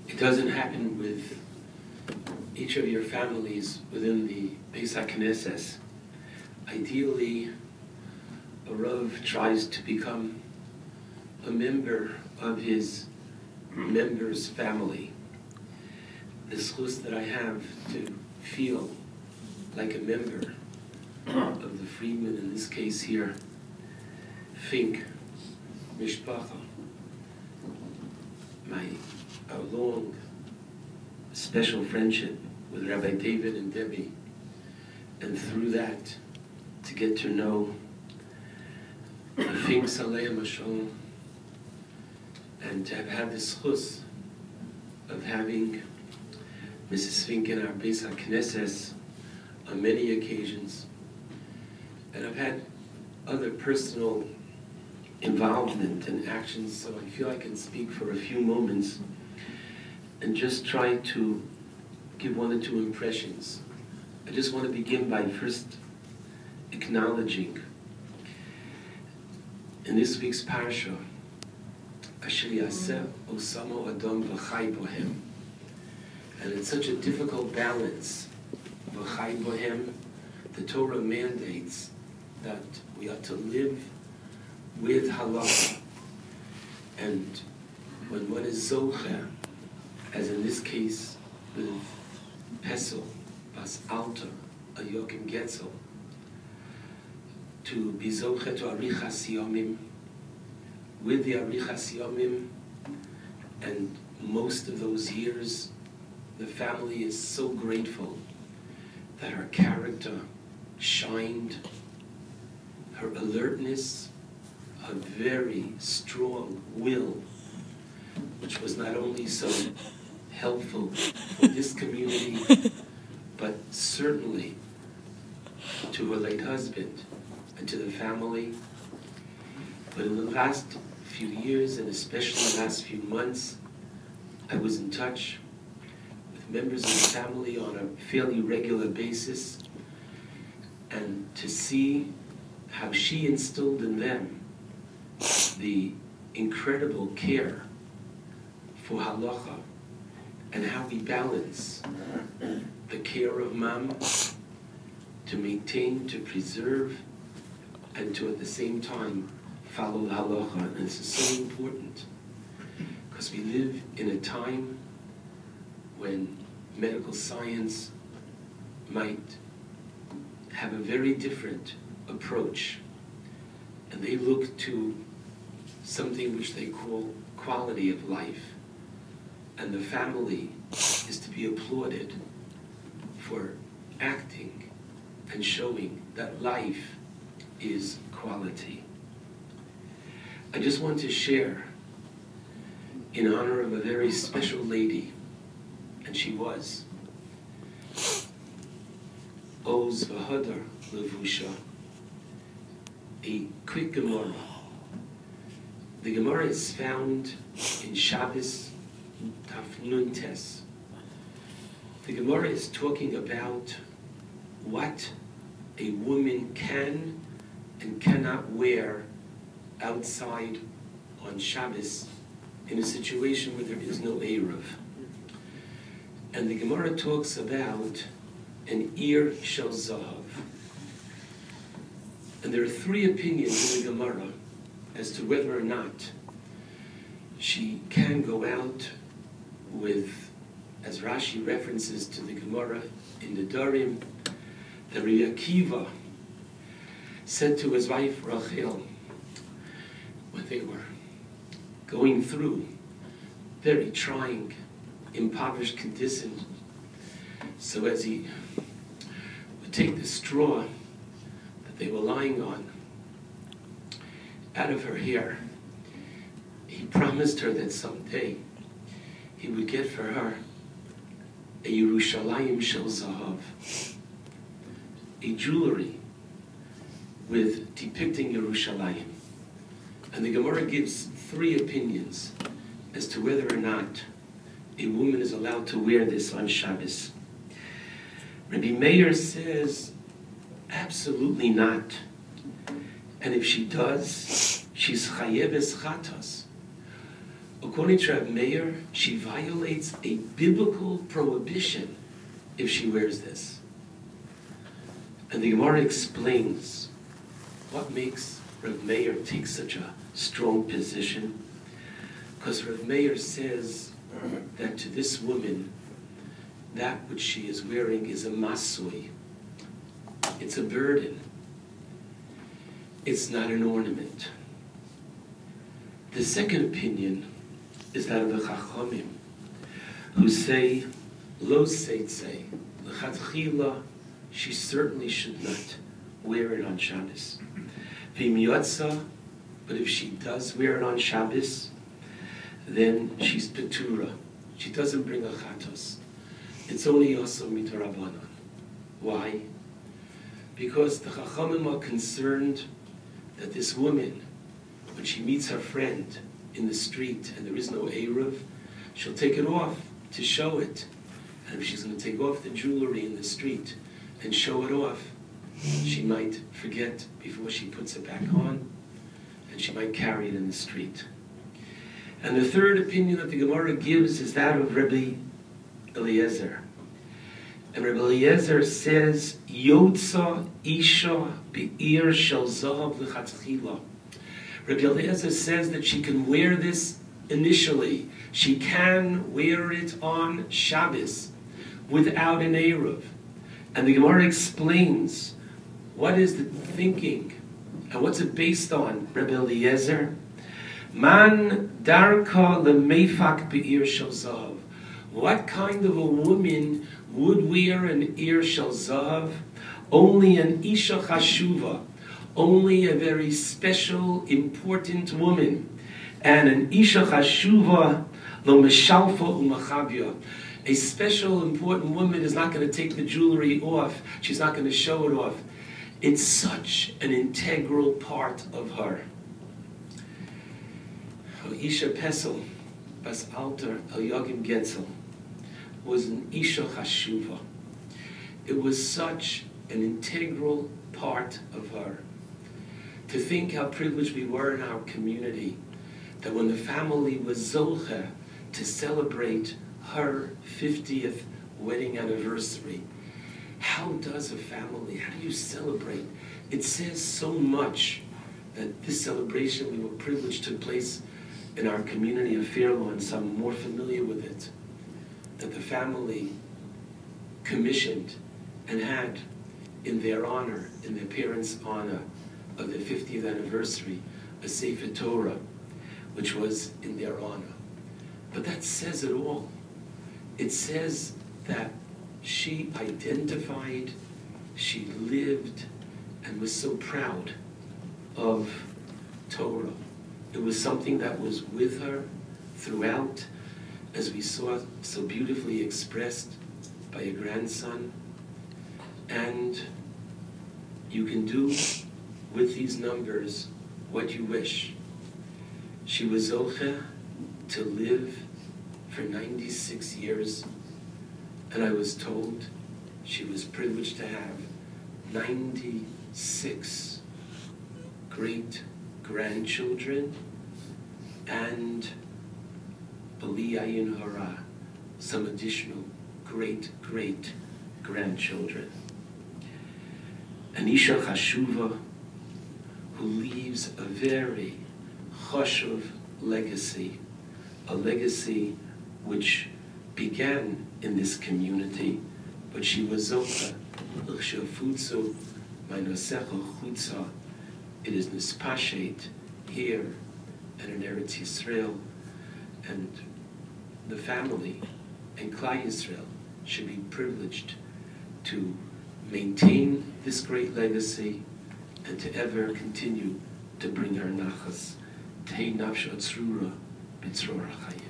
It doesn't happen with each of your families within the Beis HaKnesses. Ideally, a Rav tries to become a member of his member's family. The zchus that I have to feel like a member of the Friedman, in this case here, Fink, Mishpacha, a long, special friendship with Rabbi David and Debbie, and through that, to get to know the Finks Aleim Hashalom, and to have had the zchus of having Mrs. Fink in our Beis HaKnesses on many occasions. And I've had other personal involvement and actions, so I feel I can speak for a few moments and just try to give one or two impressions. I just want to begin by first acknowledging in this week's parsha, Asher Yaseh Osamo Adam V'chai Bohem. And it's such a difficult balance. V'chai Bohem, the Torah mandates that we are to live with halacha. And when one is zocher, as in this case with Pesel, Bas Alta, a Yokim Getzel, to be zocher to Arichas Yomim, with the Arichas Yomim, and most of those years, the family is so grateful that her character shined, her alertness, her very strong will, which was not only so helpful for this community, but certainly to her late husband and to the family. But in the last few years, and especially the last few months, I was in touch with members of the family on a fairly regular basis, and to see how she instilled in them the incredible care for halacha, and how we balance the care of mom to maintain, to preserve, and to at the same time follow the halacha. And this is so important because we live in a time when medical science might have a very different approach, and they look to something which they call quality of life, and the family is to be applauded for acting and showing that life is quality. I just want to share in honor of a very special lady, and she was Oz V'Hadar Levusha, a quick Gemara. The Gemara is found in Shabbos Taf Nun Tes. The Gemara is talking about what a woman can and cannot wear outside on Shabbos in a situation where there is no Eruv. And the Gemara talks about an Ir Shel Zahav. And there are three opinions in the Gemara as to whether or not she can go out with, as Rashi references to the Gemara in the Darim, that Rabbi Akiva said to his wife Rachel, when they were going through very trying, impoverished conditions, so as he would take the straw that they were lying on out of her hair, he promised her that someday he would get for her a Yerushalayim Shel Zahav, a jewelry with depicting Yerushalayim. And the Gemara gives three opinions as to whether or not a woman is allowed to wear this on Shabbos. Rabbi Meir says, absolutely not. And if she does, she's chayeves chatos. According to Rabbi Meir, she violates a biblical prohibition if she wears this. And the Gemara explains what makes Rabbi Meir take such a strong position. Because Rabbi Meir says that to this woman, that which she is wearing is a masui. It's a burden. It's not an ornament. The second opinion is that of the Chachamim, who say, lo seitzei, l'chatchila, she certainly should not wear it on Shabbos. V'miyotza, but if she does wear it on Shabbos, then she's petura. She doesn't bring a chatos. It's only also mitarabanan. Why? Because the Chachamim are concerned that this woman, when she meets her friend in the street and there is no Eruv, she'll take it off to show it. And if she's going to take off the jewelry in the street and show it off, she might forget before she puts it back on, and she might carry it in the street. And the third opinion that the Gemara gives is that of Rabbi Eliezer. And Rabbi Eliezer says, Yotza Isha Be'ir Shel Zahav L'Chatchila. Rabbi Eliezer says that she can wear this initially. She can wear it on Shabbos without an Eruv. And the Gemara explains what is the thinking and what's it based on, Rabbi Eliezer. Man darka lemeifak be'ir shel zahav. What kind of a woman would wear an ir shel zahav? Only an isha chashuva, only a very special, important woman. And an isha chashuva lo meshalfa umachavya. A special, important woman is not going to take the jewelry off. She's not going to show it off. It's such an integral part of her. Isha Pesel, Bas Alter El Yagim Getzel, was an Isha Chashuva. It was such an integral part of her. To think how privileged we were in our community, that when the family was Zolche to celebrate her 50th wedding anniversary, how does a family, how do you celebrate? It says so much that this celebration, we were privileged, took place in our community of Fairlawn, so I'm more familiar with it, that the family commissioned and had in their honor, in their parents' honor of their 50th anniversary, a Sefer Torah, which was in their honor. But that says it all. It says that she identified, she lived, and was so proud of Torah. It was something that was with her throughout, as we saw so beautifully expressed by a grandson. And you can do with these numbers what you wish. She was Zolche to live for 96 years, and I was told she was privileged to have 96 great-grandchildren and Bali Ayin Hara, some additional great-great-grandchildren. An Isha Chashuva who leaves a very chashuv legacy, a legacy which began in this community, but she was Zocha, L'chshafutzu, Ma'nosecha Chutza. It is Nispashet here and in Eretz Yisrael, and the family and Klal Yisrael should be privileged to maintain this great legacy and to ever continue to bring her nachas. Tei nafsha tzrura b'tzror hachayim.